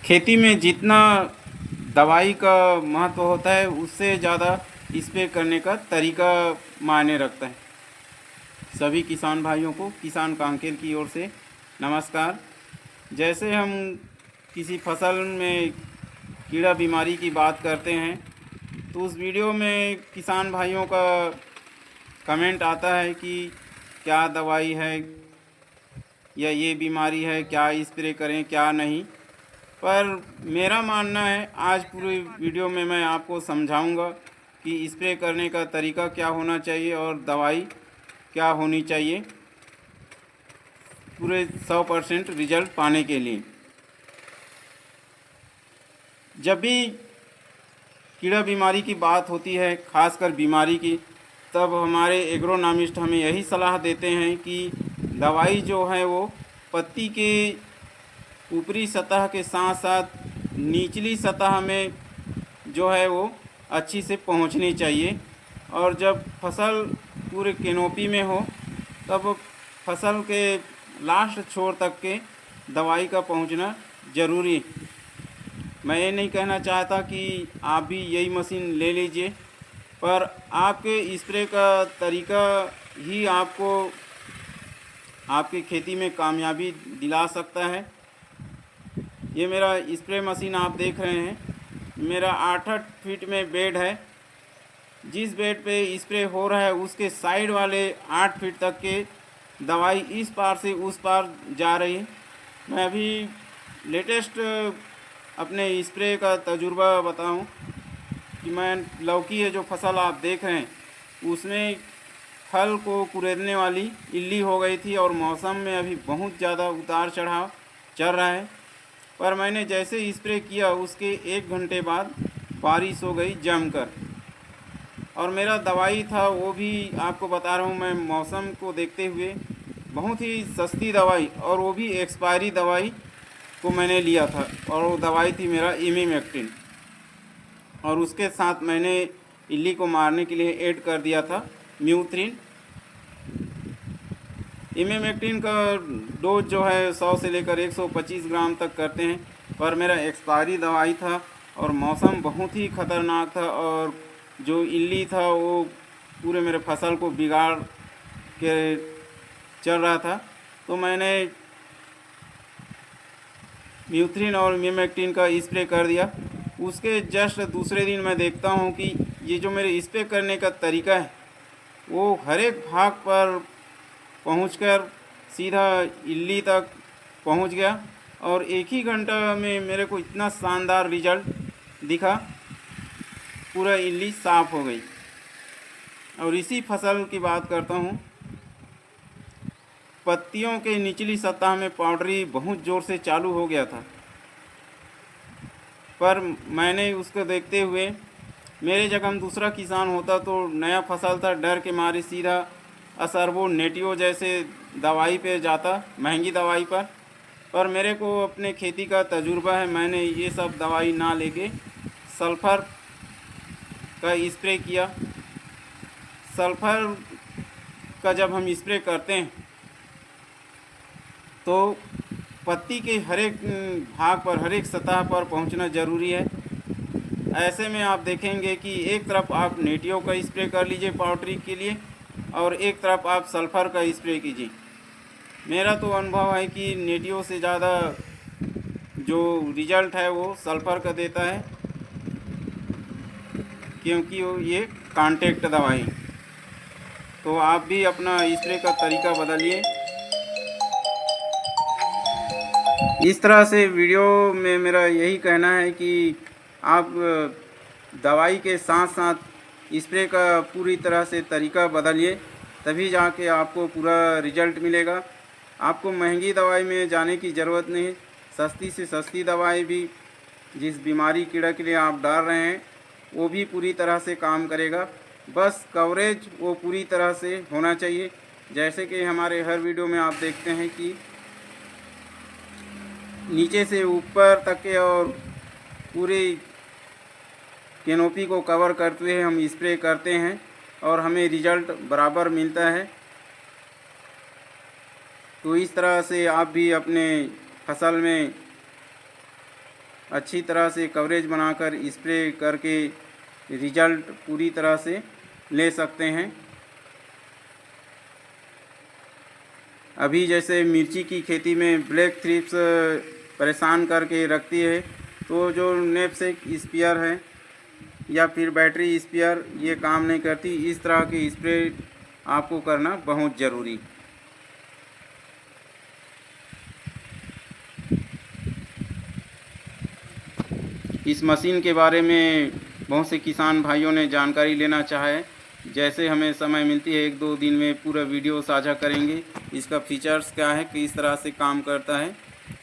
खेती में जितना दवाई का महत्व होता है उससे ज़्यादा स्प्रे करने का तरीका मायने रखता है। सभी किसान भाइयों को किसान कांकेर की ओर से नमस्कार। जैसे हम किसी फसल में कीड़ा बीमारी की बात करते हैं तो उस वीडियो में किसान भाइयों का कमेंट आता है कि क्या दवाई है या ये बीमारी है, क्या स्प्रे करें क्या नहीं। पर मेरा मानना है आज पूरी वीडियो में मैं आपको समझाऊंगा कि स्प्रे करने का तरीका क्या होना चाहिए और दवाई क्या होनी चाहिए पूरे 100% रिजल्ट पाने के लिए। जब भी कीड़ा बीमारी की बात होती है, खासकर बीमारी की, तब हमारे एग्रोनॉमिस्ट हमें यही सलाह देते हैं कि दवाई जो है वो पत्ती के ऊपरी सतह के साथ साथ निचली सतह में जो है वो अच्छी से पहुंचनी चाहिए। और जब फसल पूरे कैनोपी में हो तब फसल के लास्ट छोर तक के दवाई का पहुंचना ज़रूरी। मैं ये नहीं कहना चाहता कि आप भी यही मशीन ले लीजिए, पर आपके स्प्रे का तरीका ही आपको आपकी खेती में कामयाबी दिला सकता है। ये मेरा स्प्रे मशीन आप देख रहे हैं, मेरा 8-8 फीट में बेड है। जिस बेड पे स्प्रे हो रहा है उसके साइड वाले 8 फीट तक के दवाई इस पार से उस पार जा रही है। मैं अभी लेटेस्ट अपने स्प्रे का तजुर्बा बताऊं कि मैं लौकी है जो फसल आप देख रहे हैं उसमें फल को कुरेदने वाली इल्ली हो गई थी और मौसम में अभी बहुत ज़्यादा उतार चढ़ाव चल रहा है। पर मैंने जैसे स्प्रे किया उसके 1 घंटे बाद बारिश हो गई जमकर। और मेरा दवाई था वो भी आपको बता रहा हूँ मैं, मौसम को देखते हुए बहुत ही सस्ती दवाई और वो भी एक्सपायरी दवाई को मैंने लिया था। और वो दवाई थी मेरा इमीमेक्टिन, और उसके साथ मैंने इल्ली को मारने के लिए ऐड कर दिया था म्यूथ्रिन। इमीमेक्टिन का डोज जो है 100 से लेकर 125 ग्राम तक करते हैं। पर मेरा एक्सपायरी दवाई था और मौसम बहुत ही ख़तरनाक था और जो इल्ली था वो पूरे मेरे फसल को बिगाड़ के चल रहा था। तो मैंने म्यूथ्रिन और इमीमेक्टिन का स्प्रे कर दिया। उसके जस्ट दूसरे दिन मैं देखता हूँ कि ये जो मेरे स्प्रे करने का तरीका है वो हर एक भाग पर पहुंचकर सीधा इल्ली तक पहुंच गया और एक ही घंटा में मेरे को इतना शानदार रिजल्ट दिखा, पूरा इल्ली साफ़ हो गई। और इसी फसल की बात करता हूँ, पत्तियों के निचली सतह में पाउडरी बहुत ज़ोर से चालू हो गया था। पर मैंने उसको देखते हुए, मेरे जगह दूसरा किसान होता तो नया फसल था, डर के मारे सीधा असरबो नेटियो जैसे दवाई पे जाता, महंगी दवाई पर मेरे को अपने खेती का तजुर्बा है, मैंने ये सब दवाई ना लेके सल्फ़र का स्प्रे किया। सल्फ़र का जब हम स्प्रे करते हैं तो पत्ती के हर एक भाग पर, हर एक सतह पर पहुंचना ज़रूरी है। ऐसे में आप देखेंगे कि एक तरफ आप नेटियो का स्प्रे कर लीजिए पाउडरी के लिए और एक तरफ आप सल्फ़र का स्प्रे कीजिए। मेरा तो अनुभव है कि नेटियो से ज़्यादा जो रिज़ल्ट है वो सल्फ़र का देता है, क्योंकि वो ये कांटेक्ट दवाई। तो आप भी अपना स्प्रे का तरीका बदलिए। इस तरह से वीडियो में मेरा यही कहना है कि आप दवाई के साथ साथ स्प्रे का पूरी तरह से तरीका बदलिए, तभी जाके आपको पूरा रिजल्ट मिलेगा। आपको महंगी दवाई में जाने की ज़रूरत नहीं, सस्ती से सस्ती दवाई भी जिस बीमारी कीड़ा के लिए आप डाल रहे हैं वो भी पूरी तरह से काम करेगा। बस कवरेज वो पूरी तरह से होना चाहिए। जैसे कि हमारे हर वीडियो में आप देखते हैं कि नीचे से ऊपर तक के और पूरी कैनोपी को कवर करते हुए हम स्प्रे करते हैं और हमें रिजल्ट बराबर मिलता है। तो इस तरह से आप भी अपने फसल में अच्छी तरह से कवरेज बनाकर स्प्रे करके रिजल्ट पूरी तरह से ले सकते हैं। अभी जैसे मिर्ची की खेती में ब्लैक थ्रिप्स परेशान करके रखती है, तो जो नैपसेक स्प्रेयर है या फिर बैटरी स्प्रेयर ये काम नहीं करती। इस तरह के स्प्रे आपको करना बहुत ज़रूरी। इस मशीन के बारे में बहुत से किसान भाइयों ने जानकारी लेना चाहा है। जैसे हमें समय मिलती है 1-2 दिन में पूरा वीडियो साझा करेंगे। इसका फीचर्स क्या है, किस तरह से काम करता है,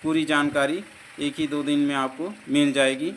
पूरी जानकारी 1 ही 2 दिन में आपको मिल जाएगी।